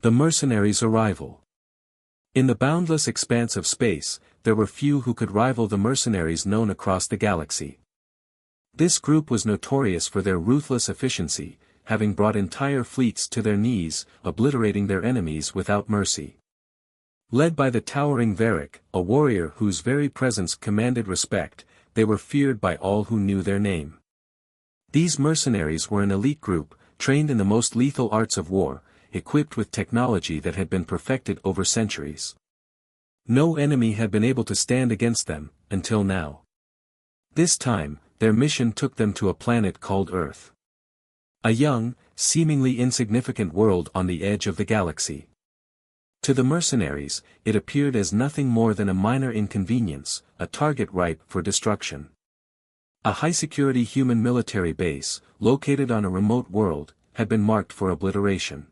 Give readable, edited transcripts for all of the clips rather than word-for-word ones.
The mercenaries' arrival. In the boundless expanse of space, there were few who could rival the mercenaries known across the galaxy. This group was notorious for their ruthless efficiency, having brought entire fleets to their knees, obliterating their enemies without mercy. Led by the towering Varric, a warrior whose very presence commanded respect, they were feared by all who knew their name. These mercenaries were an elite group, trained in the most lethal arts of war, equipped with technology that had been perfected over centuries. No enemy had been able to stand against them, until now. This time, their mission took them to a planet called Earth. A young, seemingly insignificant world on the edge of the galaxy. To the mercenaries, it appeared as nothing more than a minor inconvenience, a target ripe for destruction. A high-security human military base, located on a remote world, had been marked for obliteration.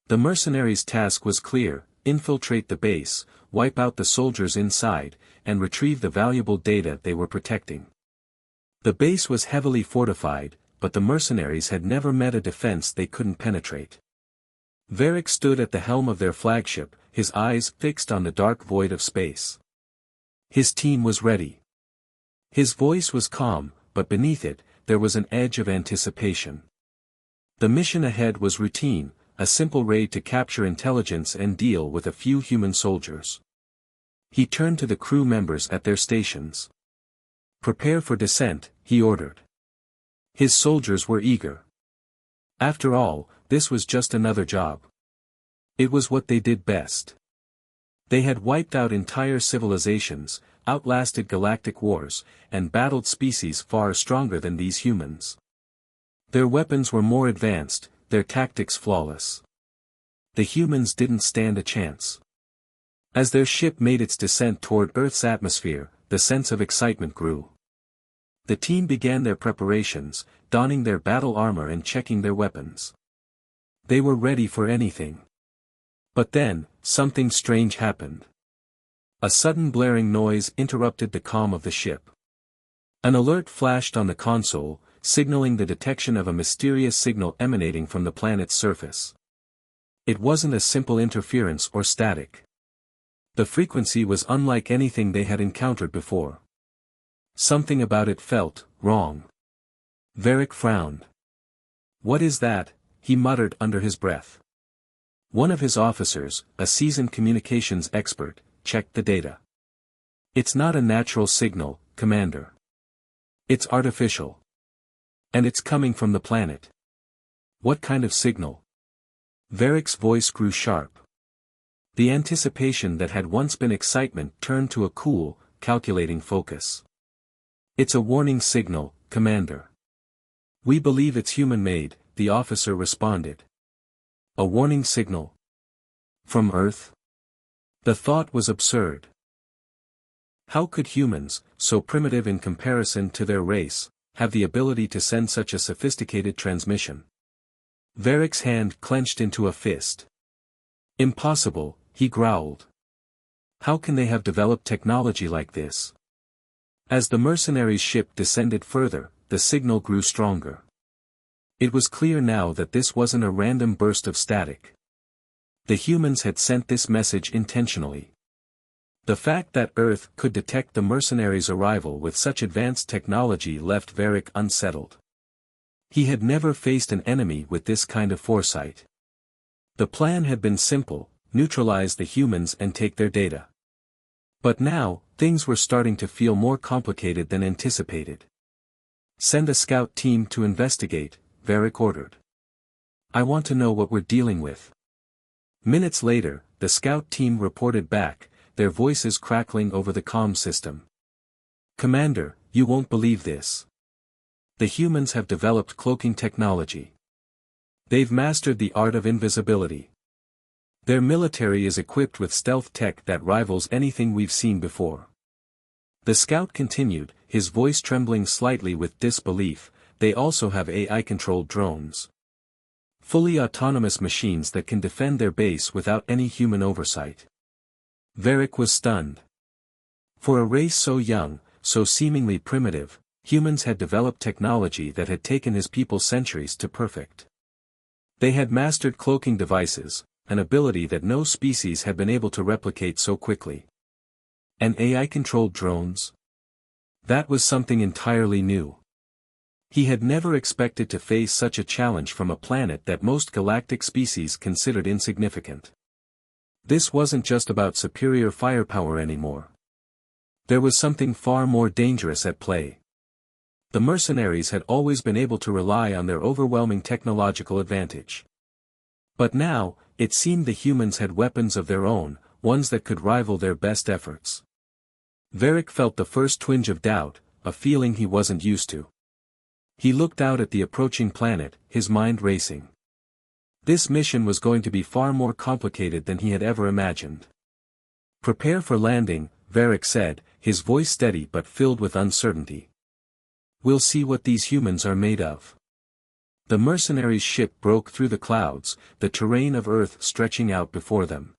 The mercenaries' task was clear: infiltrate the base, wipe out the soldiers inside, and retrieve the valuable data they were protecting. The base was heavily fortified, but the mercenaries had never met a defense they couldn't penetrate. Varric stood at the helm of their flagship, his eyes fixed on the dark void of space. His team was ready. His voice was calm, but beneath it, there was an edge of anticipation. The mission ahead was routine, a simple raid to capture intelligence and deal with a few human soldiers. He turned to the crew members at their stations. "Prepare for descent," he ordered. His soldiers were eager. After all, this was just another job. It was what they did best. They had wiped out entire civilizations, outlasted galactic wars, and battled species far stronger than these humans. Their weapons were more advanced, their tactics flawless. The humans didn't stand a chance. As their ship made its descent toward Earth's atmosphere, the sense of excitement grew. The team began their preparations, donning their battle armor and checking their weapons. They were ready for anything. But then, something strange happened. A sudden blaring noise interrupted the calm of the ship. An alert flashed on the console, signaling the detection of a mysterious signal emanating from the planet's surface. It wasn't a simple interference or static. The frequency was unlike anything they had encountered before. Something about it felt wrong. Varric frowned. "What is that?" he muttered under his breath. One of his officers, a seasoned communications expert, checked the data. "It's not a natural signal, Commander. It's artificial. And it's coming from the planet." "What kind of signal?" Varric's voice grew sharp. The anticipation that had once been excitement turned to a cool, calculating focus. "It's a warning signal, Commander. We believe it's human-made," the officer responded. "A warning signal? From Earth?" The thought was absurd. How could humans, so primitive in comparison to their race, have the ability to send such a sophisticated transmission? Varric's hand clenched into a fist. "Impossible," he growled. "How can they have developed technology like this?" As the mercenaries' ship descended further, the signal grew stronger. It was clear now that this wasn't a random burst of static. The humans had sent this message intentionally. The fact that Earth could detect the mercenaries' arrival with such advanced technology left Varric unsettled. He had never faced an enemy with this kind of foresight. The plan had been simple: neutralize the humans and take their data. But now, things were starting to feel more complicated than anticipated. "Send a scout team to investigate," Varric ordered. "I want to know what we're dealing with." Minutes later, the scout team reported back, their voices crackling over the comm system. "Commander, you won't believe this. The humans have developed cloaking technology. They've mastered the art of invisibility. Their military is equipped with stealth tech that rivals anything we've seen before." The scout continued, his voice trembling slightly with disbelief. "They also have AI-controlled drones. Fully autonomous machines that can defend their base without any human oversight." Varric was stunned. For a race so young, so seemingly primitive, humans had developed technology that had taken his people centuries to perfect. They had mastered cloaking devices, an ability that no species had been able to replicate so quickly. And AI-controlled drones? That was something entirely new. He had never expected to face such a challenge from a planet that most galactic species considered insignificant. This wasn't just about superior firepower anymore. There was something far more dangerous at play. The mercenaries had always been able to rely on their overwhelming technological advantage. But now, it seemed the humans had weapons of their own, ones that could rival their best efforts. Varric felt the first twinge of doubt, a feeling he wasn't used to. He looked out at the approaching planet, his mind racing. This mission was going to be far more complicated than he had ever imagined. "Prepare for landing," Varric said, his voice steady but filled with uncertainty. "We'll see what these humans are made of." The mercenaries' ship broke through the clouds, the terrain of Earth stretching out before them.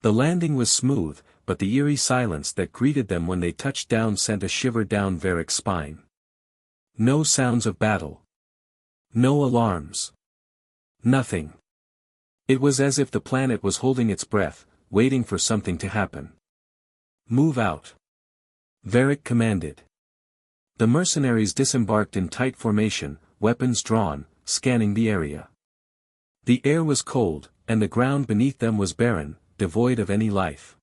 The landing was smooth, but the eerie silence that greeted them when they touched down sent a shiver down Varric's spine. No sounds of battle. No alarms. Nothing. It was as if the planet was holding its breath, waiting for something to happen. "Move out," Varric commanded. The mercenaries disembarked in tight formation, weapons drawn, scanning the area. The air was cold, and the ground beneath them was barren, devoid of any life.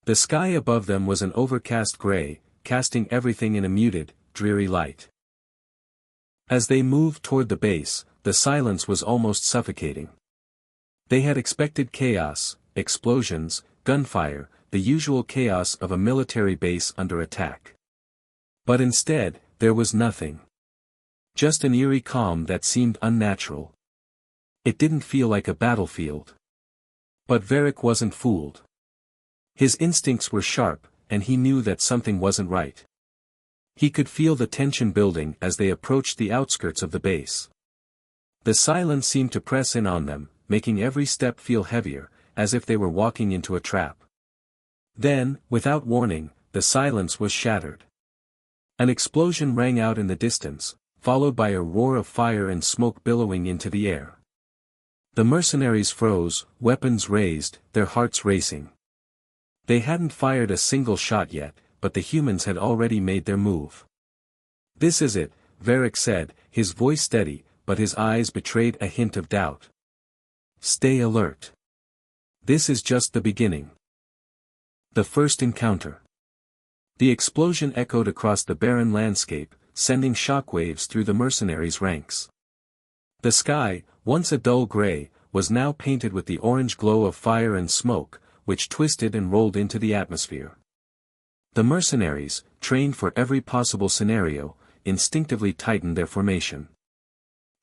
The sky above them was an overcast gray, casting everything in a muted, dreary light. As they moved toward the base, the silence was almost suffocating. They had expected chaos, explosions, gunfire, the usual chaos of a military base under attack. But instead, there was nothing. Just an eerie calm that seemed unnatural. It didn't feel like a battlefield. But Varric wasn't fooled. His instincts were sharp, and he knew that something wasn't right. He could feel the tension building as they approached the outskirts of the base. The silence seemed to press in on them, making every step feel heavier, as if they were walking into a trap. Then, without warning, the silence was shattered. An explosion rang out in the distance, followed by a roar of fire and smoke billowing into the air. The mercenaries froze, weapons raised, their hearts racing. They hadn't fired a single shot yet, but the humans had already made their move. "This is it," Varric said, his voice steady, but his eyes betrayed a hint of doubt. "Stay alert. This is just the beginning." The first encounter. The explosion echoed across the barren landscape, sending shockwaves through the mercenaries' ranks. The sky, once a dull gray, was now painted with the orange glow of fire and smoke, which twisted and rolled into the atmosphere. The mercenaries, trained for every possible scenario, instinctively tightened their formation.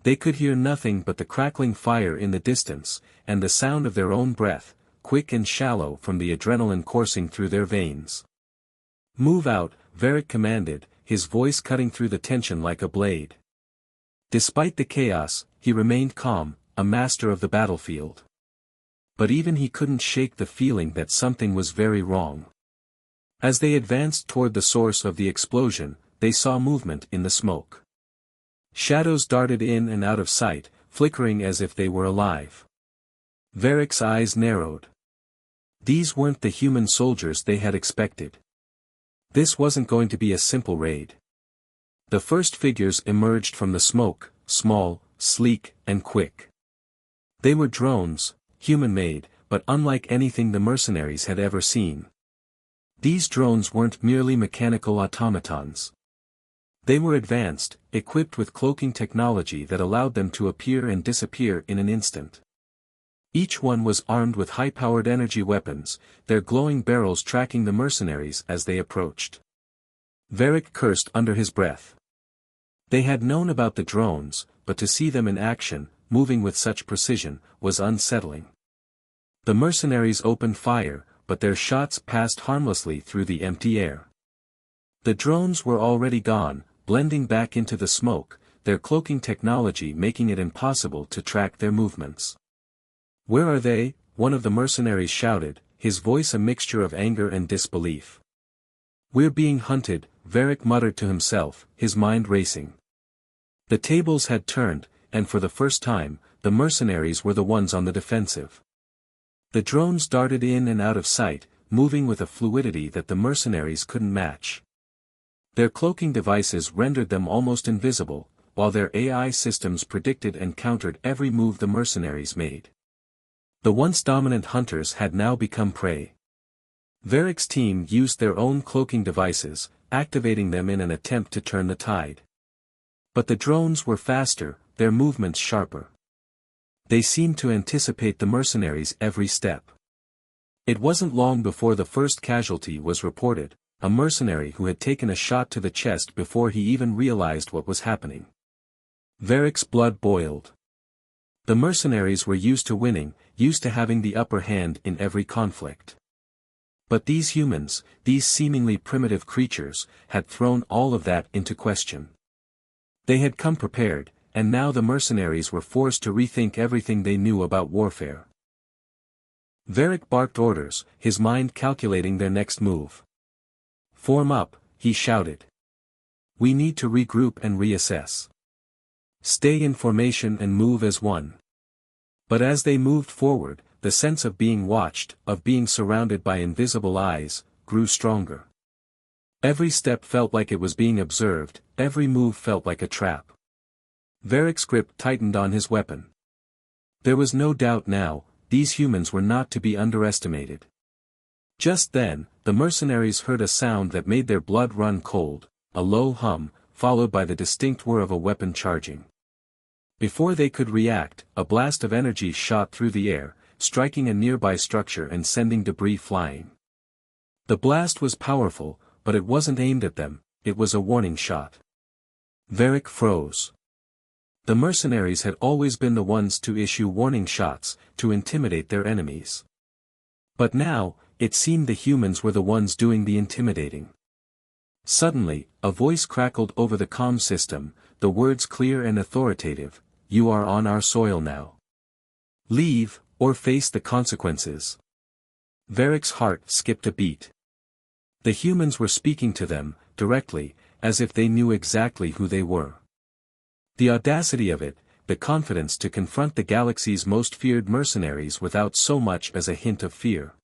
They could hear nothing but the crackling fire in the distance, and the sound of their own breath, quick and shallow from the adrenaline coursing through their veins. "Move out," Varric commanded, his voice cutting through the tension like a blade. Despite the chaos, he remained calm, a master of the battlefield. But even he couldn't shake the feeling that something was very wrong. As they advanced toward the source of the explosion, they saw movement in the smoke. Shadows darted in and out of sight, flickering as if they were alive. Varric's eyes narrowed. These weren't the human soldiers they had expected. This wasn't going to be a simple raid. The first figures emerged from the smoke, small, sleek, and quick. They were drones, human-made, but unlike anything the mercenaries had ever seen. These drones weren't merely mechanical automatons. They were advanced, equipped with cloaking technology that allowed them to appear and disappear in an instant. Each one was armed with high-powered energy weapons, their glowing barrels tracking the mercenaries as they approached. Varric cursed under his breath. They had known about the drones, but to see them in action, moving with such precision, was unsettling. The mercenaries opened fire, but their shots passed harmlessly through the empty air. The drones were already gone, blending back into the smoke, their cloaking technology making it impossible to track their movements. "Where are they?" one of the mercenaries shouted, his voice a mixture of anger and disbelief. "We're being hunted," Varric muttered to himself, his mind racing. The tables had turned, and for the first time, the mercenaries were the ones on the defensive. The drones darted in and out of sight, moving with a fluidity that the mercenaries couldn't match. Their cloaking devices rendered them almost invisible, while their AI systems predicted and countered every move the mercenaries made. The once dominant hunters had now become prey. Varric's team used their own cloaking devices, activating them in an attempt to turn the tide. But the drones were faster, their movements sharper. They seemed to anticipate the mercenaries' every step. It wasn't long before the first casualty was reported, a mercenary who had taken a shot to the chest before he even realized what was happening. Varric's blood boiled. The mercenaries were used to winning, used to having the upper hand in every conflict. But these humans, these seemingly primitive creatures, had thrown all of that into question. They had come prepared, and now the mercenaries were forced to rethink everything they knew about warfare. Varric barked orders, his mind calculating their next move. "Form up," he shouted. "We need to regroup and reassess. Stay in formation and move as one." But as they moved forward, the sense of being watched, of being surrounded by invisible eyes, grew stronger. Every step felt like it was being observed, every move felt like a trap. Varric's grip tightened on his weapon. There was no doubt now, these humans were not to be underestimated. Just then, the mercenaries heard a sound that made their blood run cold, a low hum, followed by the distinct whir of a weapon charging. Before they could react, a blast of energy shot through the air, striking a nearby structure and sending debris flying. The blast was powerful, but it wasn't aimed at them, it was a warning shot. Varric froze. The mercenaries had always been the ones to issue warning shots, to intimidate their enemies. But now, it seemed the humans were the ones doing the intimidating. Suddenly, a voice crackled over the comm system, the words clear and authoritative: "You are on our soil now. Leave, or face the consequences." Varric's heart skipped a beat. The humans were speaking to them, directly, as if they knew exactly who they were. The audacity of it, the confidence to confront the galaxy's most feared mercenaries without so much as a hint of fear.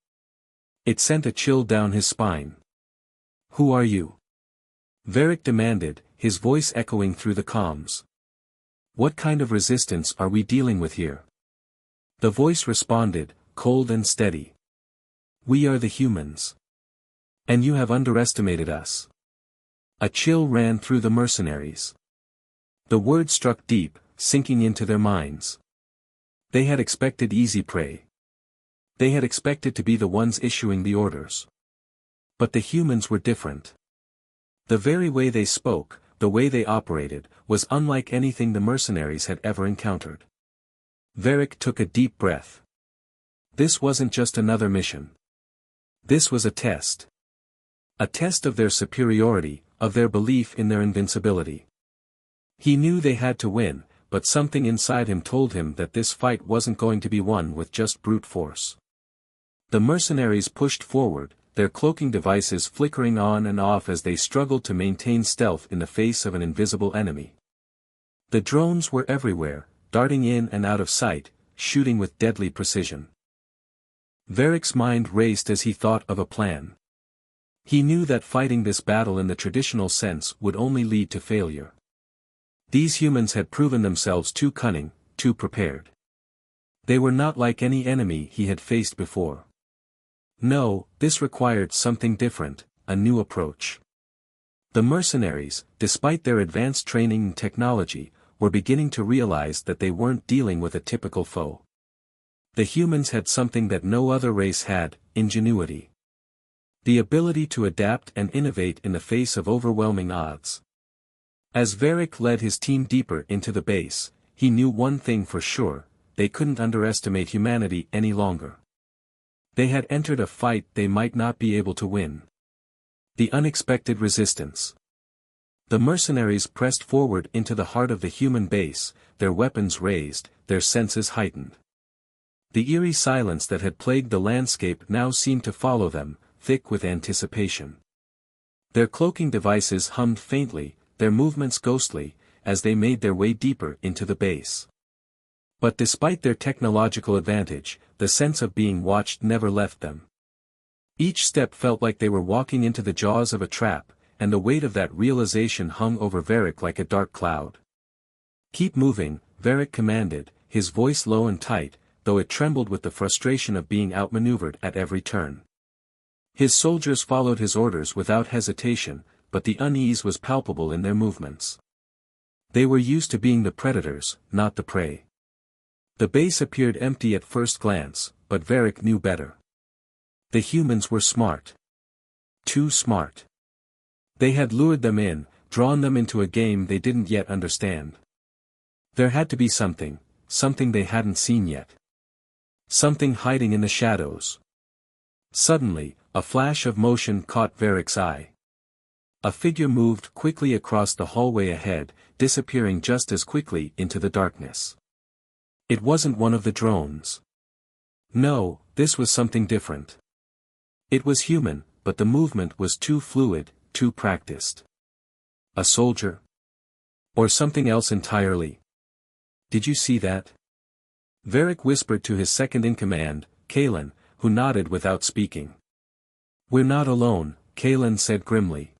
It sent a chill down his spine. "Who are you?" Varric demanded, his voice echoing through the comms. "What kind of resistance are we dealing with here?" The voice responded, cold and steady. "We are the humans. And you have underestimated us." A chill ran through the mercenaries. The words struck deep, sinking into their minds. They had expected easy prey. They had expected to be the ones issuing the orders. But the humans were different. The very way they spoke, the way they operated, was unlike anything the mercenaries had ever encountered. Varric took a deep breath. This wasn't just another mission. This was a test. A test of their superiority, of their belief in their invincibility. He knew they had to win, but something inside him told him that this fight wasn't going to be won with just brute force. The mercenaries pushed forward, their cloaking devices flickering on and off as they struggled to maintain stealth in the face of an invisible enemy. The drones were everywhere, darting in and out of sight, shooting with deadly precision. Varric's mind raced as he thought of a plan. He knew that fighting this battle in the traditional sense would only lead to failure. These humans had proven themselves too cunning, too prepared. They were not like any enemy he had faced before. No, this required something different, a new approach. The mercenaries, despite their advanced training and technology, were beginning to realize that they weren't dealing with a typical foe. The humans had something that no other race had: ingenuity. The ability to adapt and innovate in the face of overwhelming odds. As Varric led his team deeper into the base, he knew one thing for sure: they couldn't underestimate humanity any longer. They had entered a fight they might not be able to win. The unexpected resistance. The mercenaries pressed forward into the heart of the human base, their weapons raised, their senses heightened. The eerie silence that had plagued the landscape now seemed to follow them, thick with anticipation. Their cloaking devices hummed faintly, their movements ghostly, as they made their way deeper into the base. But despite their technological advantage, the sense of being watched never left them. Each step felt like they were walking into the jaws of a trap, and the weight of that realization hung over Varric like a dark cloud. "Keep moving," Varric commanded, his voice low and tight, though it trembled with the frustration of being outmaneuvered at every turn. His soldiers followed his orders without hesitation, but the unease was palpable in their movements. They were used to being the predators, not the prey. The base appeared empty at first glance, but Varric knew better. The humans were smart. Too smart. They had lured them in, drawn them into a game they didn't yet understand. There had to be something they hadn't seen yet. Something hiding in the shadows. Suddenly, a flash of motion caught Varric's eye. A figure moved quickly across the hallway ahead, disappearing just as quickly into the darkness. It wasn't one of the drones. No, this was something different. It was human, but the movement was too fluid, too practiced. A soldier? Or something else entirely? "Did you see that?" Varric whispered to his second-in-command, Kalen, who nodded without speaking. "We're not alone," Kalen said grimly.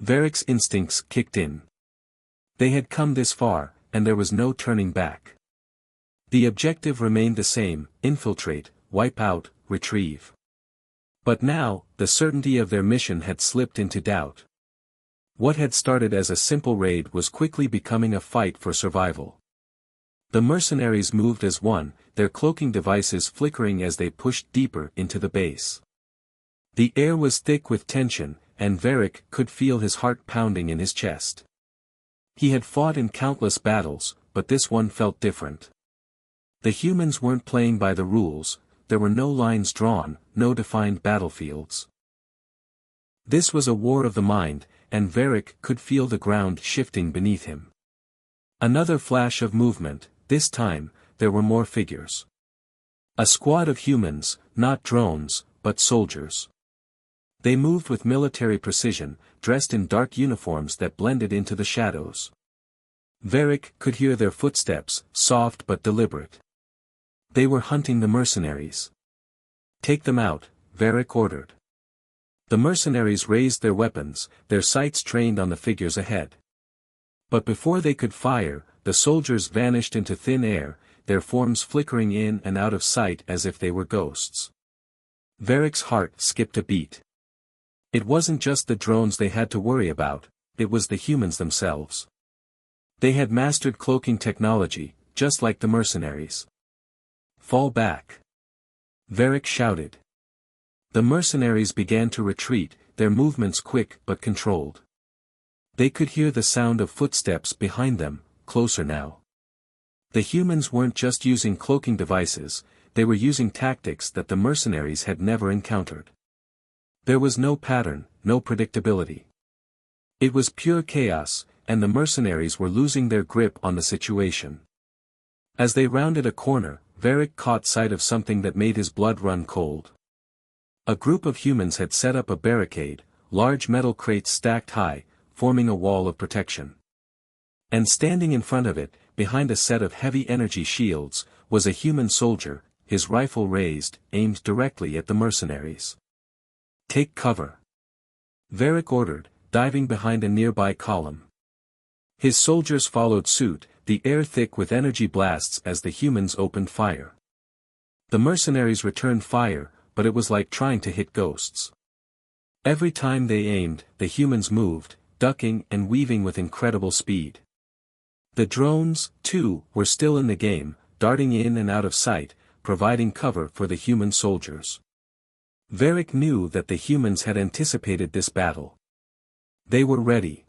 Varric's instincts kicked in. They had come this far, and there was no turning back. The objective remained the same: infiltrate, wipe out, retrieve. But now, the certainty of their mission had slipped into doubt. What had started as a simple raid was quickly becoming a fight for survival. The mercenaries moved as one, their cloaking devices flickering as they pushed deeper into the base. The air was thick with tension, and Varric could feel his heart pounding in his chest. He had fought in countless battles, but this one felt different. The humans weren't playing by the rules, there were no lines drawn, no defined battlefields. This was a war of the mind, and Varric could feel the ground shifting beneath him. Another flash of movement, this time, there were more figures. A squad of humans, not drones, but soldiers. They moved with military precision, dressed in dark uniforms that blended into the shadows. Varric could hear their footsteps, soft but deliberate. They were hunting the mercenaries. "Take them out," Varric ordered. The mercenaries raised their weapons, their sights trained on the figures ahead. But before they could fire, the soldiers vanished into thin air, their forms flickering in and out of sight as if they were ghosts. Varric's heart skipped a beat. It wasn't just the drones they had to worry about, it was the humans themselves. They had mastered cloaking technology, just like the mercenaries. "Fall back!" Varric shouted. The mercenaries began to retreat, their movements quick but controlled. They could hear the sound of footsteps behind them, closer now. The humans weren't just using cloaking devices, they were using tactics that the mercenaries had never encountered. There was no pattern, no predictability. It was pure chaos, and the mercenaries were losing their grip on the situation. As they rounded a corner, Varric caught sight of something that made his blood run cold. A group of humans had set up a barricade, large metal crates stacked high, forming a wall of protection. And standing in front of it, behind a set of heavy energy shields, was a human soldier, his rifle raised, aimed directly at the mercenaries. "Take cover," Varric ordered, diving behind a nearby column. His soldiers followed suit, the air thick with energy blasts as the humans opened fire. The mercenaries returned fire, but it was like trying to hit ghosts. Every time they aimed, the humans moved, ducking and weaving with incredible speed. The drones, too, were still in the game, darting in and out of sight, providing cover for the human soldiers. Varric knew that the humans had anticipated this battle. They were ready.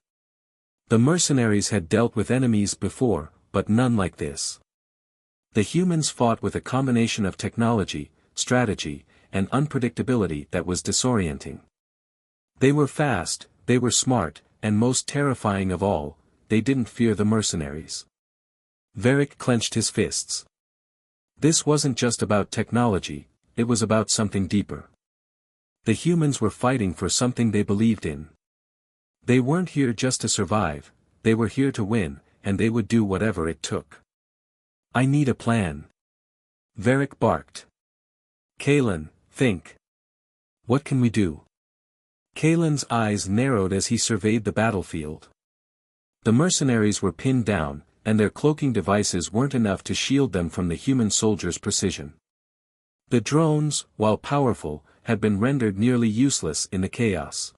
The mercenaries had dealt with enemies before, but none like this. The humans fought with a combination of technology, strategy, and unpredictability that was disorienting. They were fast, they were smart, and most terrifying of all, they didn't fear the mercenaries. Varric clenched his fists. This wasn't just about technology, it was about something deeper. The humans were fighting for something they believed in. They weren't here just to survive, they were here to win, and they would do whatever it took. I need a plan. Varric barked. Kalen, think. What can we do? Kalen's eyes narrowed as he surveyed the battlefield. The mercenaries were pinned down, and their cloaking devices weren't enough to shield them from the human soldiers' precision. The drones, while powerful, had been rendered nearly useless in the chaos.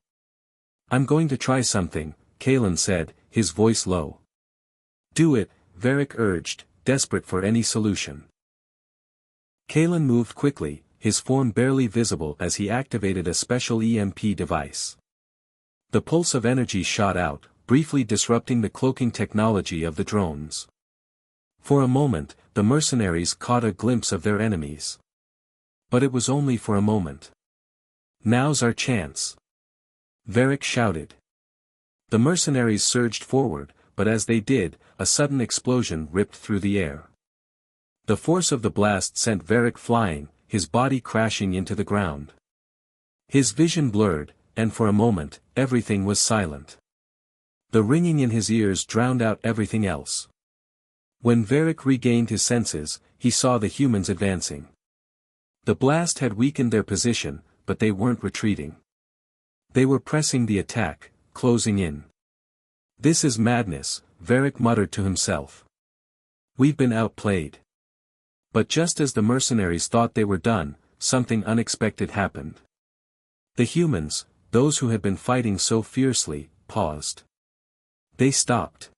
I'm going to try something, Kalen said, his voice low. Do it, Varric urged, desperate for any solution. Kalen moved quickly, his form barely visible as he activated a special EMP device. The pulse of energy shot out, briefly disrupting the cloaking technology of the drones. For a moment, the mercenaries caught a glimpse of their enemies. But it was only for a moment. Now's our chance. Varric shouted. The mercenaries surged forward, but as they did, a sudden explosion ripped through the air. The force of the blast sent Varric flying, his body crashing into the ground. His vision blurred, and for a moment, everything was silent. The ringing in his ears drowned out everything else. When Varric regained his senses, he saw the humans advancing. The blast had weakened their position, but they weren't retreating. They were pressing the attack, closing in. This is madness, Varric muttered to himself. We've been outplayed. But just as the mercenaries thought they were done, something unexpected happened. The humans, those who had been fighting so fiercely, paused. They stopped.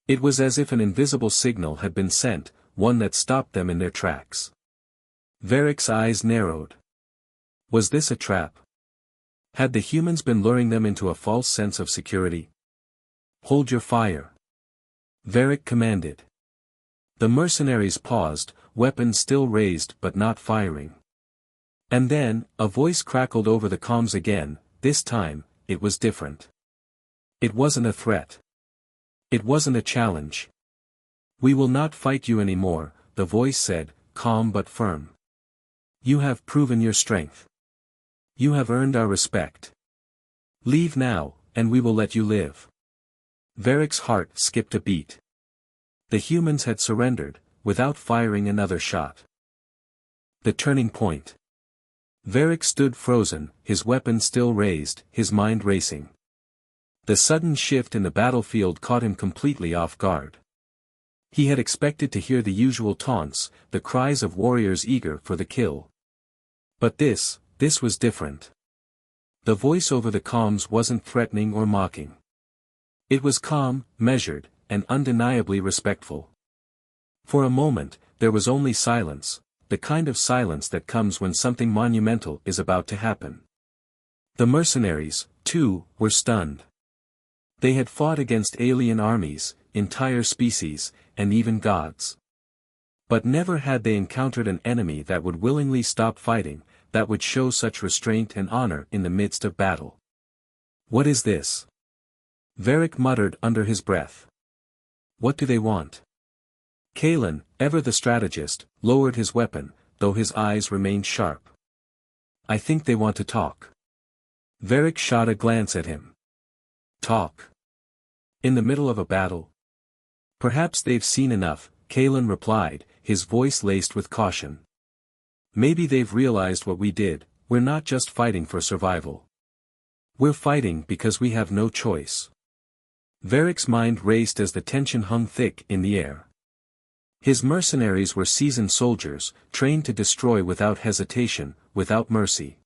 It was as if an invisible signal had been sent, one that stopped them in their tracks. Varric's eyes narrowed. Was this a trap? Had the humans been luring them into a false sense of security? Hold your fire. Varric commanded. The mercenaries paused, weapons still raised but not firing. And then, a voice crackled over the comms again. This time, it was different. It wasn't a threat. It wasn't a challenge. We will not fight you anymore, the voice said, calm but firm. You have proven your strength. You have earned our respect. Leave now, and we will let you live. Varric's heart skipped a beat. The humans had surrendered, without firing another shot. The turning point. Varric stood frozen, his weapon still raised, his mind racing. The sudden shift in the battlefield caught him completely off guard. He had expected to hear the usual taunts, the cries of warriors eager for the kill. But this was different. The voice over the comms wasn't threatening or mocking. It was calm, measured, and undeniably respectful. For a moment, there was only silence, the kind of silence that comes when something monumental is about to happen. The mercenaries, too, were stunned. They had fought against alien armies, entire species, and even gods. But never had they encountered an enemy that would willingly stop fighting, that would show such restraint and honor in the midst of battle. What is this? Varric muttered under his breath. What do they want? Kalen, ever the strategist, lowered his weapon, though his eyes remained sharp. I think they want to talk. Varric shot a glance at him. Talk? In the middle of a battle? Perhaps they've seen enough, Kalen replied, his voice laced with caution. Maybe they've realized what we did, we're not just fighting for survival. We're fighting because we have no choice. Varric's mind raced as the tension hung thick in the air. His mercenaries were seasoned soldiers, trained to destroy without hesitation, without mercy.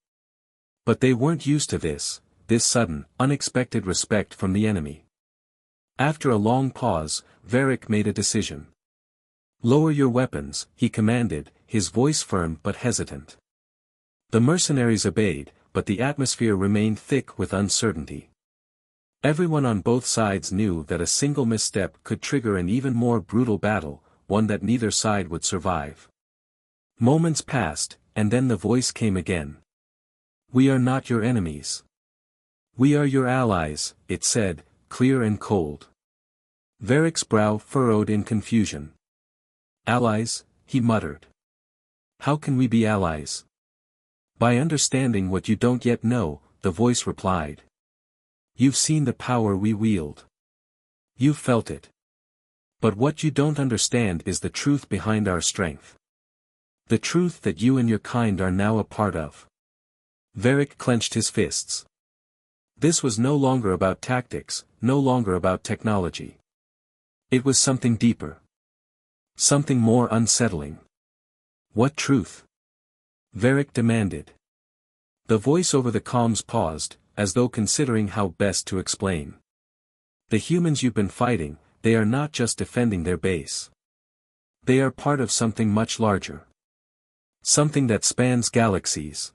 But they weren't used to this sudden, unexpected respect from the enemy. After a long pause, Varric made a decision. Lower your weapons, he commanded, his voice firm but hesitant. The mercenaries obeyed, but the atmosphere remained thick with uncertainty. Everyone on both sides knew that a single misstep could trigger an even more brutal battle, one that neither side would survive. Moments passed, and then the voice came again. We are not your enemies. We are your allies, it said, clear and cold. Varric's brow furrowed in confusion. Allies, he muttered. How can we be allies? By understanding what you don't yet know, the voice replied. You've seen the power we wield. You've felt it. But what you don't understand is the truth behind our strength. The truth that you and your kind are now a part of. Varric clenched his fists. This was no longer about tactics, no longer about technology. It was something deeper. Something more unsettling. What truth? Varric demanded. The voice over the comms paused, as though considering how best to explain. The humans you've been fighting, they are not just defending their base. They are part of something much larger. Something that spans galaxies.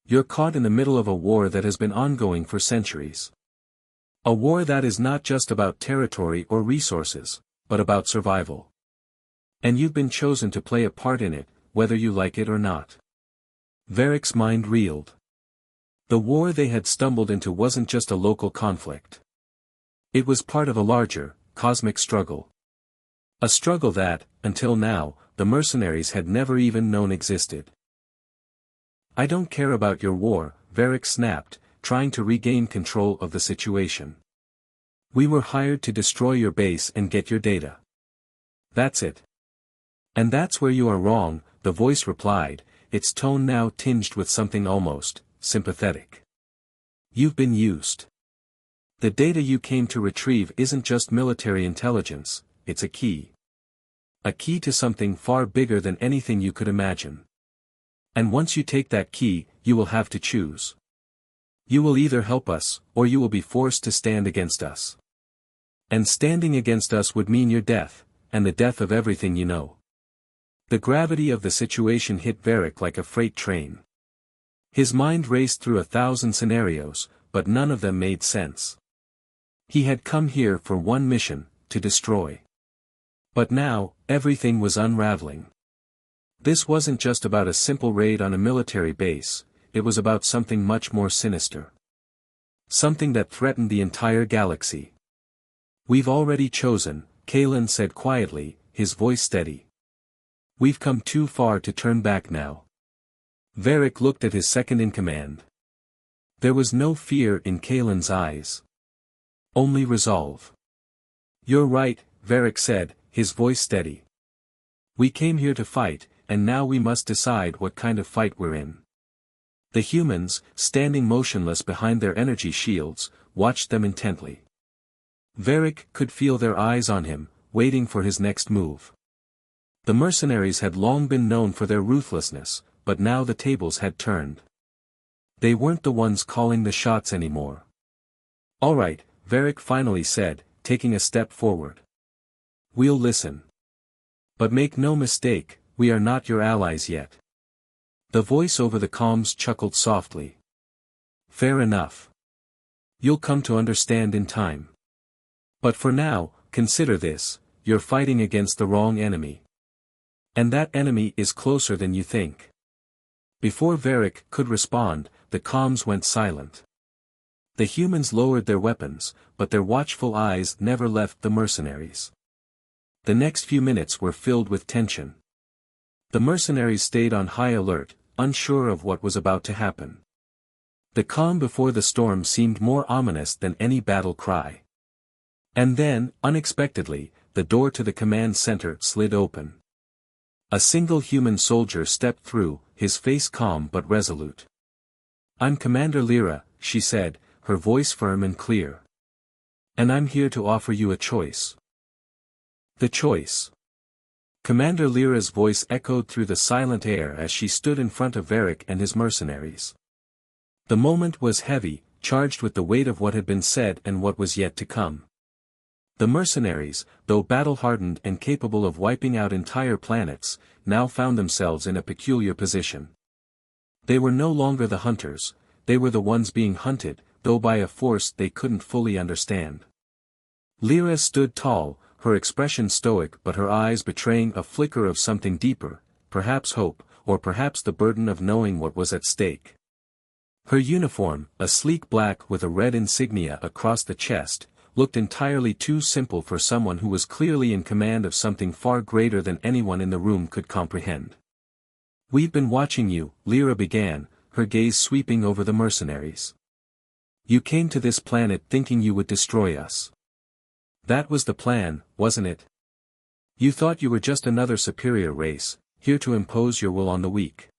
You're caught in the middle of a war that has been ongoing for centuries. A war that is not just about territory or resources, but about survival. And you've been chosen to play a part in it, whether you like it or not. Varric's mind reeled. The war they had stumbled into wasn't just a local conflict. It was part of a larger, cosmic struggle. A struggle that, until now, the mercenaries had never even known existed. I don't care about your war, Varric snapped, trying to regain control of the situation. We were hired to destroy your base and get your data. That's it. And that's where you are wrong, the voice replied, its tone now tinged with something almost sympathetic. You've been used. The data you came to retrieve isn't just military intelligence, it's a key. A key to something far bigger than anything you could imagine. And once you take that key, you will have to choose. You will either help us, or you will be forced to stand against us. And standing against us would mean your death, and the death of everything you know. The gravity of the situation hit Varric like a freight train. His mind raced through 1,000 scenarios, but none of them made sense. He had come here for one mission, to destroy. But now, everything was unraveling. This wasn't just about a simple raid on a military base, it was about something much more sinister. Something that threatened the entire galaxy. We've already chosen, Kalen said quietly, his voice steady. We've come too far to turn back now. Varric looked at his second-in-command. There was no fear in Kalen's eyes. Only resolve. You're right, Varric said, his voice steady. We came here to fight, and now we must decide what kind of fight we're in. The humans, standing motionless behind their energy shields, watched them intently. Varric could feel their eyes on him, waiting for his next move. The mercenaries had long been known for their ruthlessness, but now the tables had turned. They weren't the ones calling the shots anymore. All right, Varric finally said, taking a step forward. We'll listen. But make no mistake, we are not your allies yet. The voice over the comms chuckled softly. Fair enough. You'll come to understand in time. But for now, consider this, you're fighting against the wrong enemy. And that enemy is closer than you think. Before Varric could respond, the comms went silent. The humans lowered their weapons, but their watchful eyes never left the mercenaries. The next few minutes were filled with tension. The mercenaries stayed on high alert, unsure of what was about to happen. The calm before the storm seemed more ominous than any battle cry. And then, unexpectedly, the door to the command center slid open. A single human soldier stepped through, his face calm but resolute. I'm Commander Lyra, she said, her voice firm and clear. And I'm here to offer you a choice. The choice. Commander Lyra's voice echoed through the silent air as she stood in front of Varric and his mercenaries. The moment was heavy, charged with the weight of what had been said and what was yet to come. The mercenaries, though battle-hardened and capable of wiping out entire planets, now found themselves in a peculiar position. They were no longer the hunters, they were the ones being hunted, though by a force they couldn't fully understand. Lyra stood tall, her expression stoic but her eyes betraying a flicker of something deeper, perhaps hope, or perhaps the burden of knowing what was at stake. Her uniform, a sleek black with a red insignia across the chest, looked entirely too simple for someone who was clearly in command of something far greater than anyone in the room could comprehend. We've been watching you, Lyra began, her gaze sweeping over the mercenaries. You came to this planet thinking you would destroy us. That was the plan, wasn't it? You thought you were just another superior race, here to impose your will on the weak.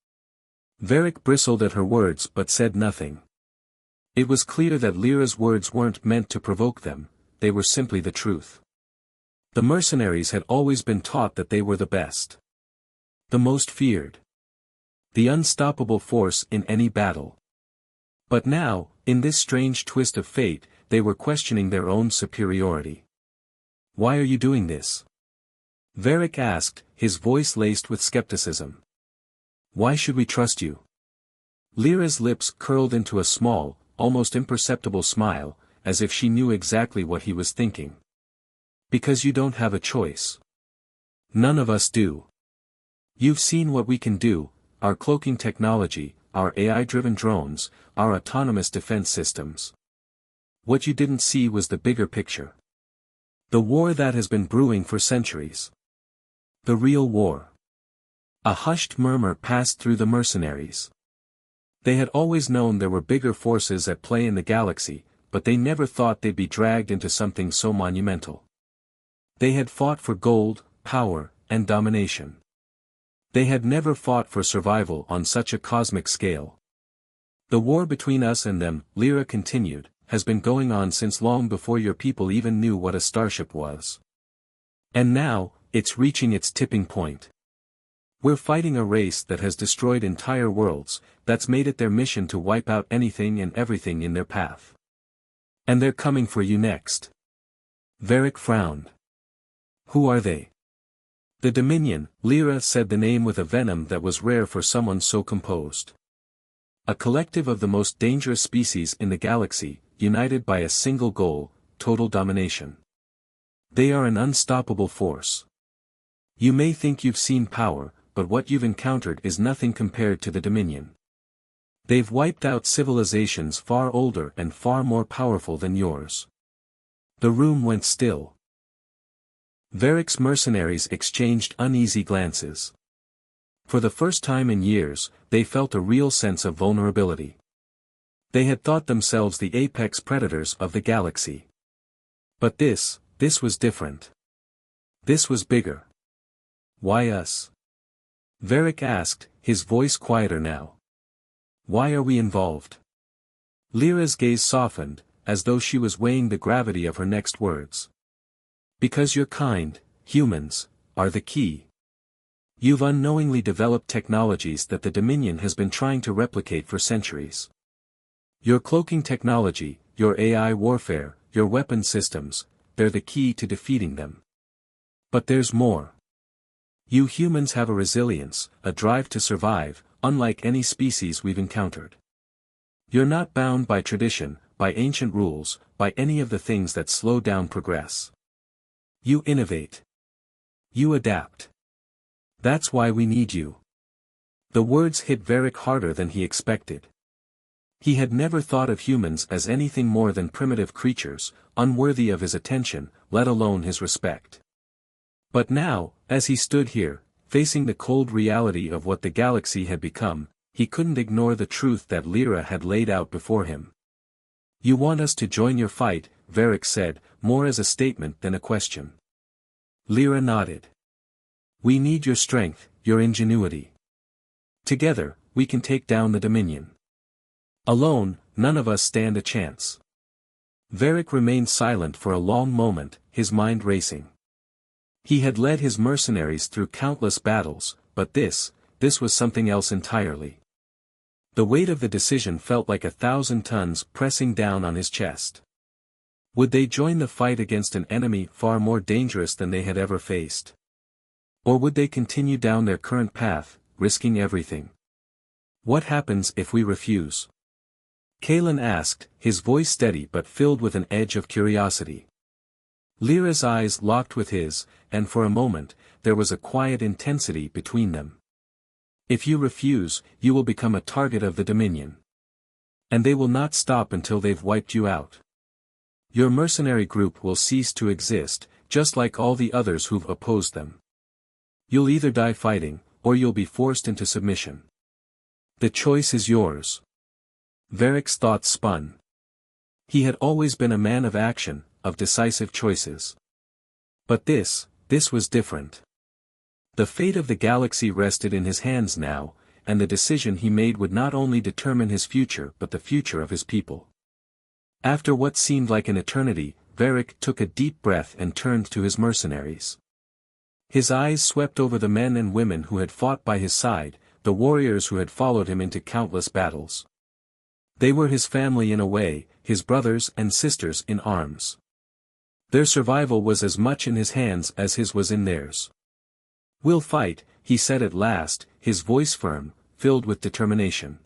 Varric bristled at her words but said nothing. It was clear that Lyra's words weren't meant to provoke them, they were simply the truth. The mercenaries had always been taught that they were the best. The most feared. The unstoppable force in any battle. But now, in this strange twist of fate, they were questioning their own superiority. Why are you doing this? Varric asked, his voice laced with skepticism. Why should we trust you? Lyra's lips curled into a small, almost imperceptible smile, as if she knew exactly what he was thinking. Because you don't have a choice. None of us do. You've seen what we can do, our cloaking technology, our AI-driven drones, our autonomous defense systems. What you didn't see was the bigger picture. The war that has been brewing for centuries. The real war. A hushed murmur passed through the mercenaries. They had always known there were bigger forces at play in the galaxy, but they never thought they'd be dragged into something so monumental. They had fought for gold, power, and domination. They had never fought for survival on such a cosmic scale. The war between us and them, Lyra continued, has been going on since long before your people even knew what a starship was. And now, it's reaching its tipping point. We're fighting a race that has destroyed entire worlds, that's made it their mission to wipe out anything and everything in their path. And they're coming for you next. Varric frowned. Who are they? The Dominion, Lyra said the name with a venom that was rare for someone so composed. A collective of the most dangerous species in the galaxy, united by a single goal, total domination. They are an unstoppable force. You may think you've seen power, but what you've encountered is nothing compared to the Dominion. They've wiped out civilizations far older and far more powerful than yours. The room went still. Varric's mercenaries exchanged uneasy glances. For the first time in years, they felt a real sense of vulnerability. They had thought themselves the apex predators of the galaxy. But this was different. This was bigger. Why us? Varric asked, his voice quieter now. Why are we involved? Lyra's gaze softened, as though she was weighing the gravity of her next words. Because your kind, humans, are the key. You've unknowingly developed technologies that the Dominion has been trying to replicate for centuries. Your cloaking technology, your AI warfare, your weapon systems, they're the key to defeating them. But there's more. You humans have a resilience, a drive to survive, unlike any species we've encountered. You're not bound by tradition, by ancient rules, by any of the things that slow down progress. You innovate. You adapt. That's why we need you. The words hit Varric harder than he expected. He had never thought of humans as anything more than primitive creatures, unworthy of his attention, let alone his respect. But now, as he stood here, facing the cold reality of what the galaxy had become, he couldn't ignore the truth that Lyra had laid out before him. You want us to join your fight, Varric said, more as a statement than a question. Lyra nodded. We need your strength, your ingenuity. Together, we can take down the Dominion. Alone, none of us stand a chance. Varric remained silent for a long moment, his mind racing. He had led his mercenaries through countless battles, but this was something else entirely. The weight of the decision felt like 1,000 tons pressing down on his chest. Would they join the fight against an enemy far more dangerous than they had ever faced? Or would they continue down their current path, risking everything? What happens if we refuse? Kalen asked, his voice steady but filled with an edge of curiosity. Lyra's eyes locked with his, and for a moment, there was a quiet intensity between them. If you refuse, you will become a target of the Dominion. And they will not stop until they've wiped you out. Your mercenary group will cease to exist, just like all the others who've opposed them. You'll either die fighting, or you'll be forced into submission. The choice is yours. Varric's thoughts spun. He had always been a man of action, of decisive choices. But this was different. The fate of the galaxy rested in his hands now, and the decision he made would not only determine his future but the future of his people. After what seemed like an eternity, Varric took a deep breath and turned to his mercenaries. His eyes swept over the men and women who had fought by his side, the warriors who had followed him into countless battles. They were his family in a way, his brothers and sisters in arms. Their survival was as much in his hands as his was in theirs. "We'll fight," he said at last, his voice firm, filled with determination.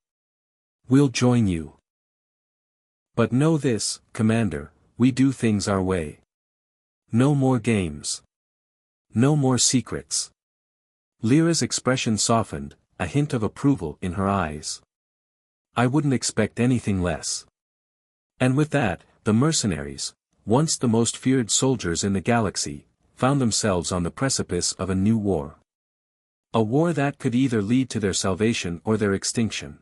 "We'll join you. But know this, Commander, we do things our way. No more games. No more secrets." Lyra's expression softened, a hint of approval in her eyes. "I wouldn't expect anything less." And with that, the mercenaries, once the most feared soldiers in the galaxy, found themselves on the precipice of a new war. A war that could either lead to their salvation or their extinction.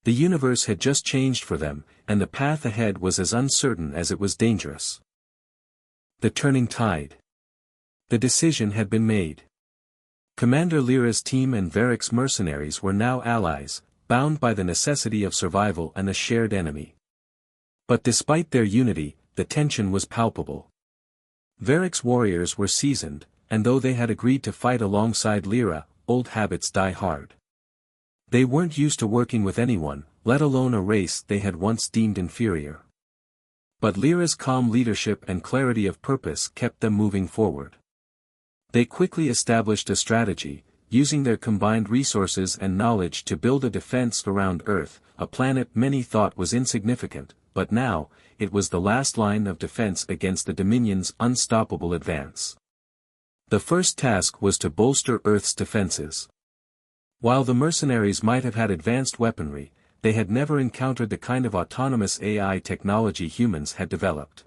The universe had just changed for them, and the path ahead was as uncertain as it was dangerous. The turning tide. The decision had been made. Commander Lyra's team and Varric's mercenaries were now allies, bound by the necessity of survival and a shared enemy. But despite their unity, the tension was palpable. Varric's warriors were seasoned, and though they had agreed to fight alongside Lyra, old habits die hard. They weren't used to working with anyone, let alone a race they had once deemed inferior. But Lyra's calm leadership and clarity of purpose kept them moving forward. They quickly established a strategy, using their combined resources and knowledge to build a defense around Earth, a planet many thought was insignificant, but now, it was the last line of defense against the Dominion's unstoppable advance. The first task was to bolster Earth's defenses. While the mercenaries might have had advanced weaponry, they had never encountered the kind of autonomous AI technology humans had developed.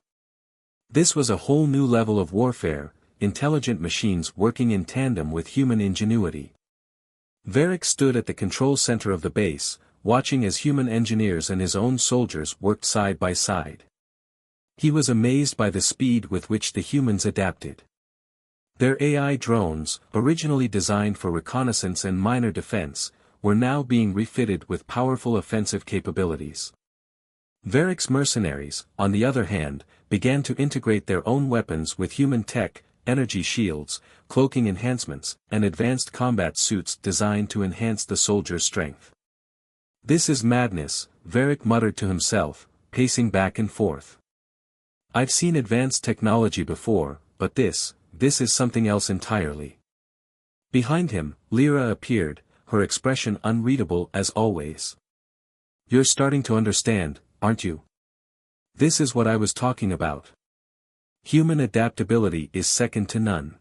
This was a whole new level of warfare, intelligent machines working in tandem with human ingenuity. Varric stood at the control center of the base, watching as human engineers and his own soldiers worked side by side. He was amazed by the speed with which the humans adapted. Their AI drones, originally designed for reconnaissance and minor defense, were now being refitted with powerful offensive capabilities. Varric's mercenaries, on the other hand, began to integrate their own weapons with human tech, energy shields, cloaking enhancements, and advanced combat suits designed to enhance the soldiers' strength. "This is madness," Varric muttered to himself, pacing back and forth. "I've seen advanced technology before, but this is something else entirely." Behind him, Lyra appeared, her expression unreadable as always. "You're starting to understand, aren't you? This is what I was talking about. Human adaptability is second to none.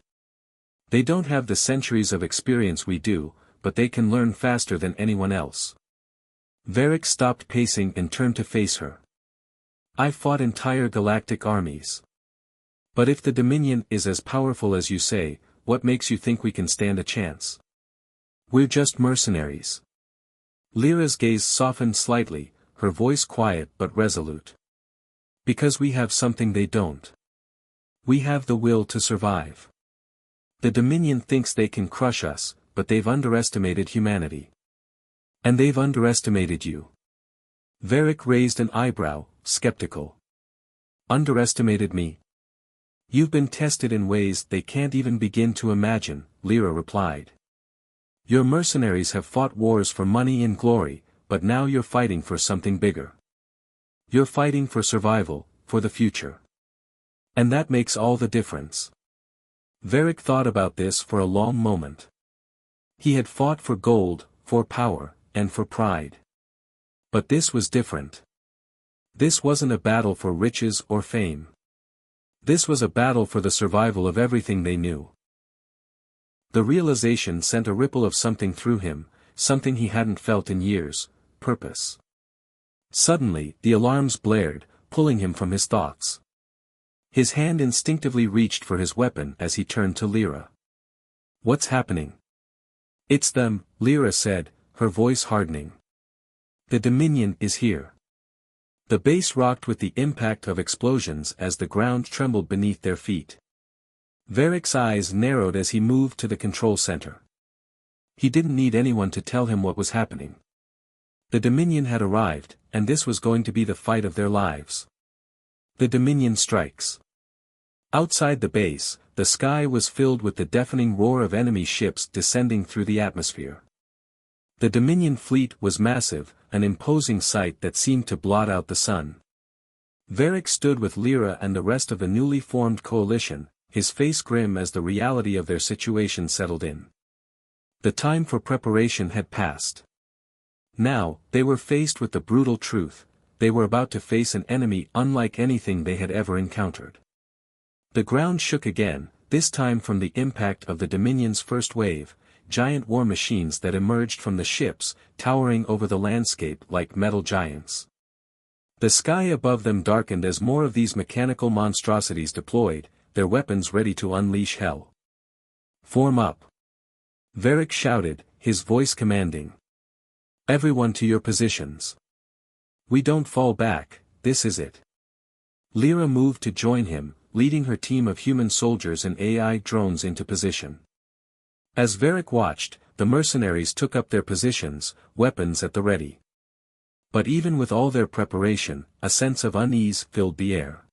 They don't have the centuries of experience we do, but they can learn faster than anyone else." Varric stopped pacing and turned to face her. "I've fought entire galactic armies. But if the Dominion is as powerful as you say, what makes you think we can stand a chance? We're just mercenaries." Lyra's gaze softened slightly, her voice quiet but resolute. "Because we have something they don't. We have the will to survive. The Dominion thinks they can crush us, but they've underestimated humanity. And they've underestimated you." Varric raised an eyebrow, skeptical. "Underestimated me? You've been tested in ways they can't even begin to imagine," Lyra replied. "Your mercenaries have fought wars for money and glory, but now you're fighting for something bigger. You're fighting for survival, for the future. And that makes all the difference." Varric thought about this for a long moment. He had fought for gold, for power, and for pride. But this was different. This wasn't a battle for riches or fame. This was a battle for the survival of everything they knew. The realization sent a ripple of something through him, something he hadn't felt in years: purpose. Suddenly, the alarms blared, pulling him from his thoughts. His hand instinctively reached for his weapon as he turned to Lyra. "What's happening?" "It's them," Lyra said, her voice hardening. "The Dominion is here. The base rocked with the impact of explosions as the ground trembled beneath their feet. Varric's eyes narrowed as he moved to the control center. He didn't need anyone to tell him what was happening. The Dominion had arrived, and this was going to be the fight of their lives. The Dominion strikes. Outside the base, the sky was filled with the deafening roar of enemy ships descending through the atmosphere. The Dominion fleet was massive, an imposing sight that seemed to blot out the sun. Varric stood with Lyra and the rest of the newly formed coalition, his face grim as the reality of their situation settled in. The time for preparation had passed. Now, they were faced with the brutal truth: they were about to face an enemy unlike anything they had ever encountered. The ground shook again, this time from the impact of the Dominion's first wave, giant war machines that emerged from the ships, towering over the landscape like metal giants. The sky above them darkened as more of these mechanical monstrosities deployed, their weapons ready to unleash hell. "Form up!" Varric shouted, his voice commanding. "Everyone to your positions. We don't fall back, this is it." Lyra moved to join him, leading her team of human soldiers and AI drones into position. As Varric watched, the mercenaries took up their positions, weapons at the ready. But even with all their preparation, a sense of unease filled the air.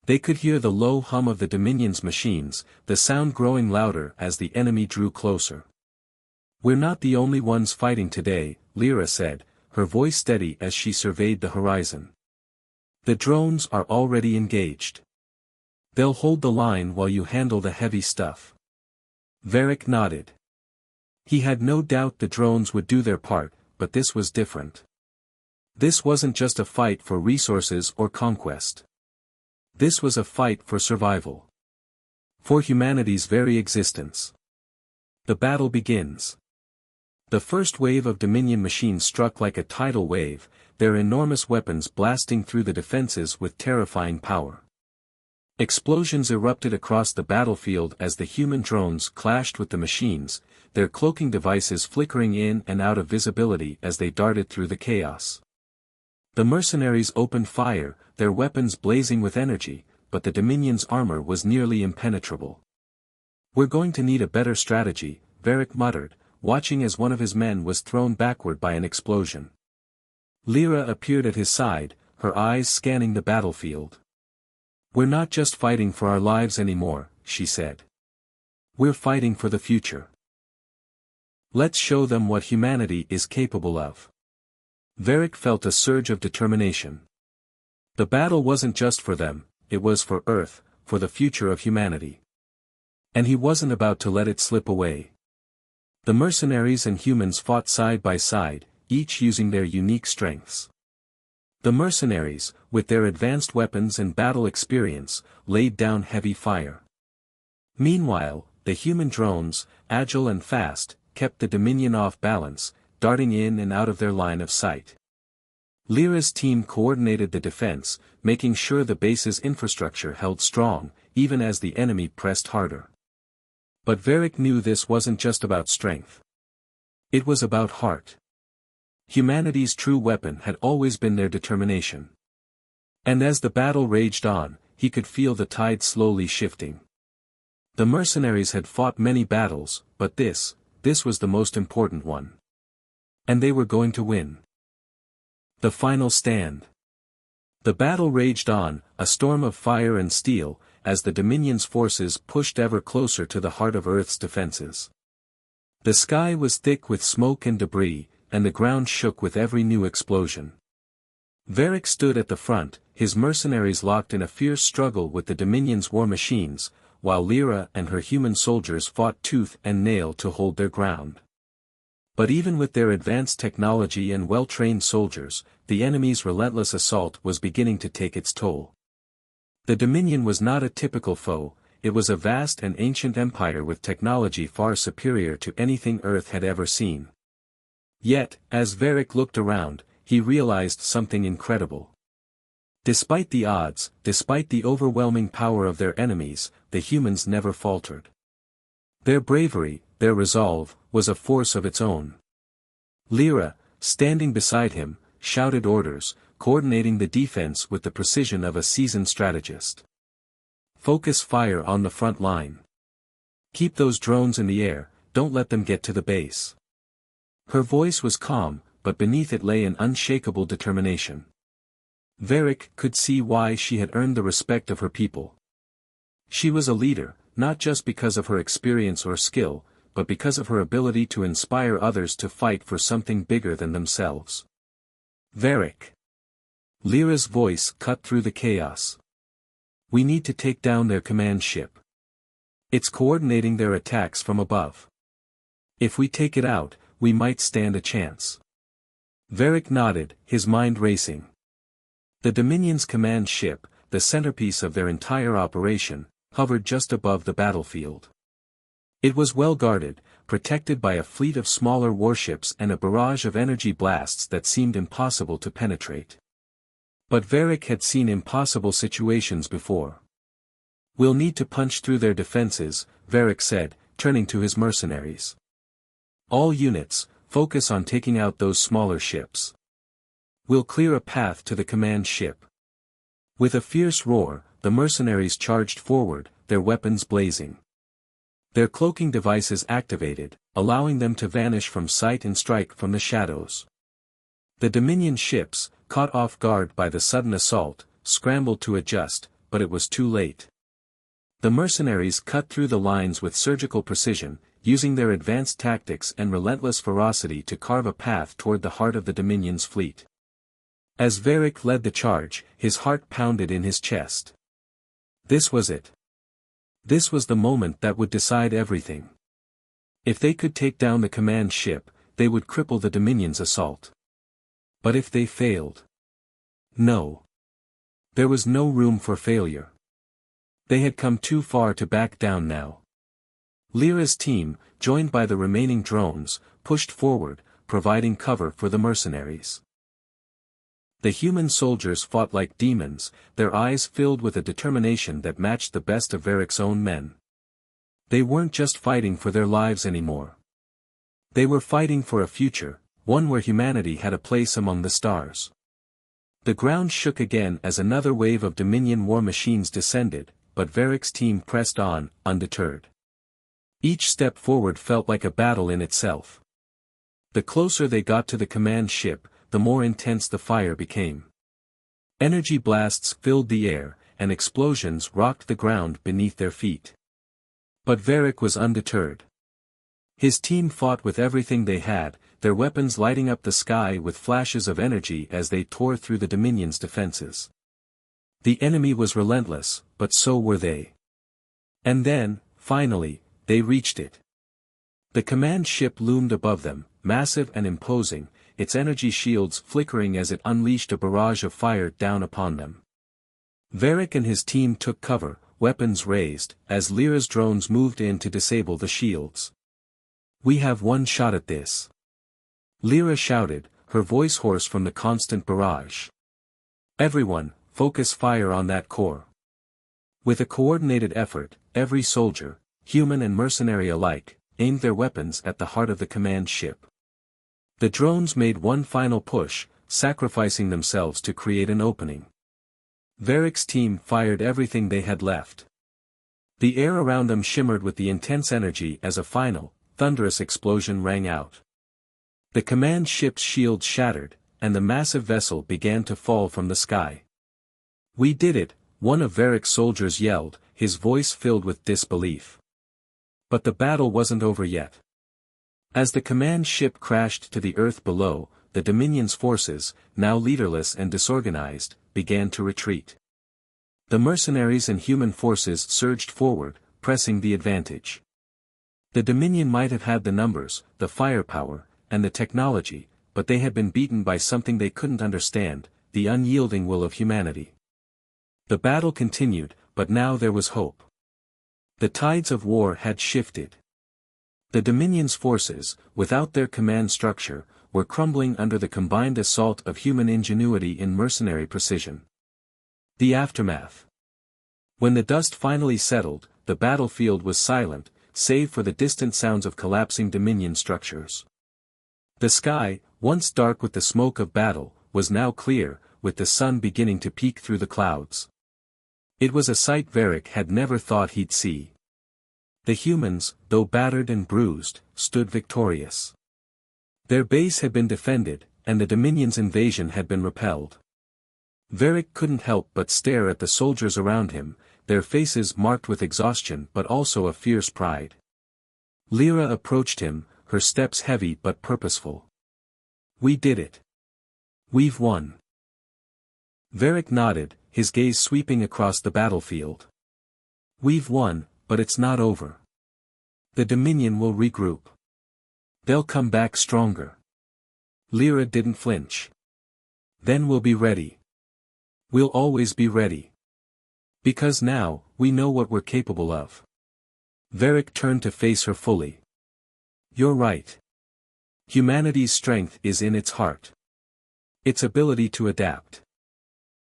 They could hear the low hum of the Dominion's machines, the sound growing louder as the enemy drew closer. "We're not the only ones fighting today," Lyra said, her voice steady as she surveyed the horizon. "The drones are already engaged. They'll hold the line while you handle the heavy stuff." Varric nodded. He had no doubt the drones would do their part, but this was different. This wasn't just a fight for resources or conquest. This was a fight for survival. For humanity's very existence. The battle begins. The first wave of Dominion machines struck like a tidal wave, their enormous weapons blasting through the defenses with terrifying power. Explosions erupted across the battlefield as the human drones clashed with the machines, their cloaking devices flickering in and out of visibility as they darted through the chaos. The mercenaries opened fire, their weapons blazing with energy, but the Dominion's armor was nearly impenetrable. "We're going to need a better strategy," Varric muttered, watching as one of his men was thrown backward by an explosion. Lyra appeared at his side, her eyes scanning the battlefield. "We're not just fighting for our lives anymore," she said. "We're fighting for the future. Let's show them what humanity is capable of." Varric felt a surge of determination. The battle wasn't just for them, it was for Earth, for the future of humanity. And he wasn't about to let it slip away. The mercenaries and humans fought side by side, each using their unique strengths. The mercenaries, with their advanced weapons and battle experience, laid down heavy fire. Meanwhile, the human drones, agile and fast, kept the Dominion off balance, darting in and out of their line of sight. Lyra's team coordinated the defense, making sure the base's infrastructure held strong, even as the enemy pressed harder. But Varric knew this wasn't just about strength. It was about heart. Humanity's true weapon had always been their determination. And as the battle raged on, he could feel the tide slowly shifting. The mercenaries had fought many battles, but this was the most important one. And they were going to win. The final stand. The battle raged on, a storm of fire and steel, as the Dominion's forces pushed ever closer to the heart of Earth's defenses. The sky was thick with smoke and debris, and the ground shook with every new explosion. Varric stood at the front, his mercenaries locked in a fierce struggle with the Dominion's war machines, while Lyra and her human soldiers fought tooth and nail to hold their ground. But even with their advanced technology and well-trained soldiers, the enemy's relentless assault was beginning to take its toll. The Dominion was not a typical foe, it was a vast and ancient empire with technology far superior to anything Earth had ever seen. Yet, as Varric looked around, he realized something incredible. Despite the odds, despite the overwhelming power of their enemies, the humans never faltered. Their bravery, their resolve, was a force of its own. Lyra, standing beside him, shouted orders, coordinating the defense with the precision of a seasoned strategist. Focus fire on the front line. Keep those drones in the air, don't let them get to the base. Her voice was calm, but beneath it lay an unshakable determination. Varric could see why she had earned the respect of her people. She was a leader, not just because of her experience or skill, but because of her ability to inspire others to fight for something bigger than themselves. Varric. Lyra's voice cut through the chaos. We need to take down their command ship. It's coordinating their attacks from above. If we take it out, we might stand a chance. Varric nodded, his mind racing. The Dominion's command ship, the centerpiece of their entire operation, hovered just above the battlefield. It was well guarded, protected by a fleet of smaller warships and a barrage of energy blasts that seemed impossible to penetrate. But Varric had seen impossible situations before. We'll need to punch through their defenses, Varric said, turning to his mercenaries. All units, focus on taking out those smaller ships. We'll clear a path to the command ship. With a fierce roar, the mercenaries charged forward, their weapons blazing. Their cloaking devices activated, allowing them to vanish from sight and strike from the shadows. The Dominion ships, caught off guard by the sudden assault, scrambled to adjust, but it was too late. The mercenaries cut through the lines with surgical precision, using their advanced tactics and relentless ferocity to carve a path toward the heart of the Dominion's fleet. As Varric led the charge, his heart pounded in his chest. This was it. This was the moment that would decide everything. If they could take down the command ship, they would cripple the Dominion's assault. But if they failed? No. There was no room for failure. They had come too far to back down now. Lyra's team, joined by the remaining drones, pushed forward, providing cover for the mercenaries. The human soldiers fought like demons, their eyes filled with a determination that matched the best of Varric's own men. They weren't just fighting for their lives anymore. They were fighting for a future, one where humanity had a place among the stars. The ground shook again as another wave of Dominion war machines descended, but Varric's team pressed on, undeterred. Each step forward felt like a battle in itself. The closer they got to the command ship, the more intense the fire became. Energy blasts filled the air, and explosions rocked the ground beneath their feet. But Varric was undeterred. His team fought with everything they had, their weapons lighting up the sky with flashes of energy as they tore through the Dominion's defenses. The enemy was relentless, but so were they. And then, finally, they reached it. The command ship loomed above them, massive and imposing, its energy shields flickering as it unleashed a barrage of fire down upon them. Varric and his team took cover, weapons raised, as Lyra's drones moved in to disable the shields. We have one shot at this. Lyra shouted, her voice hoarse from the constant barrage. Everyone, focus fire on that core. With a coordinated effort, every soldier, human and mercenary alike, aimed their weapons at the heart of the command ship. The drones made one final push, sacrificing themselves to create an opening. Varric's team fired everything they had left. The air around them shimmered with the intense energy as a final, thunderous explosion rang out. The command ship's shield shattered, and the massive vessel began to fall from the sky. We did it, one of Varric's soldiers yelled, his voice filled with disbelief. But the battle wasn't over yet. As the command ship crashed to the earth below, the Dominion's forces, now leaderless and disorganized, began to retreat. The mercenaries and human forces surged forward, pressing the advantage. The Dominion might have had the numbers, the firepower, and the technology, but they had been beaten by something they couldn't understand, the unyielding will of humanity. The battle continued, but now there was hope. The tides of war had shifted. The Dominion's forces, without their command structure, were crumbling under the combined assault of human ingenuity and mercenary precision. The aftermath. When the dust finally settled, the battlefield was silent, save for the distant sounds of collapsing Dominion structures. The sky, once dark with the smoke of battle, was now clear, with the sun beginning to peek through the clouds. It was a sight Varric had never thought he'd see. The humans, though battered and bruised, stood victorious. Their base had been defended, and the Dominion's invasion had been repelled. Varric couldn't help but stare at the soldiers around him, their faces marked with exhaustion but also a fierce pride. Lyra approached him, her steps heavy but purposeful. "We did it. We've won." Varric nodded, his gaze sweeping across the battlefield. "We've won, but it's not over. The Dominion will regroup. They'll come back stronger." Lyra didn't flinch. "Then we'll be ready. We'll always be ready. Because now, we know what we're capable of." Varric turned to face her fully. "You're right. Humanity's strength is in its heart. Its ability to adapt.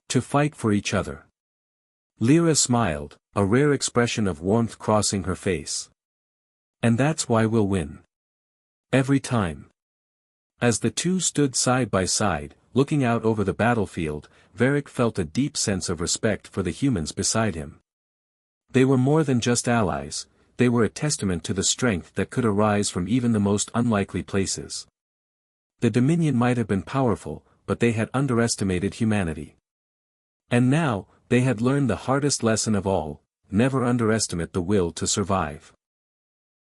To fight for each other." Lyra smiled, a rare expression of warmth crossing her face. "And that's why we'll win. Every time." As the two stood side by side, looking out over the battlefield, Varric felt a deep sense of respect for the humans beside him. They were more than just allies, they were a testament to the strength that could arise from even the most unlikely places. The Dominion might have been powerful, but they had underestimated humanity. And now, they had learned the hardest lesson of all: never underestimate the will to survive.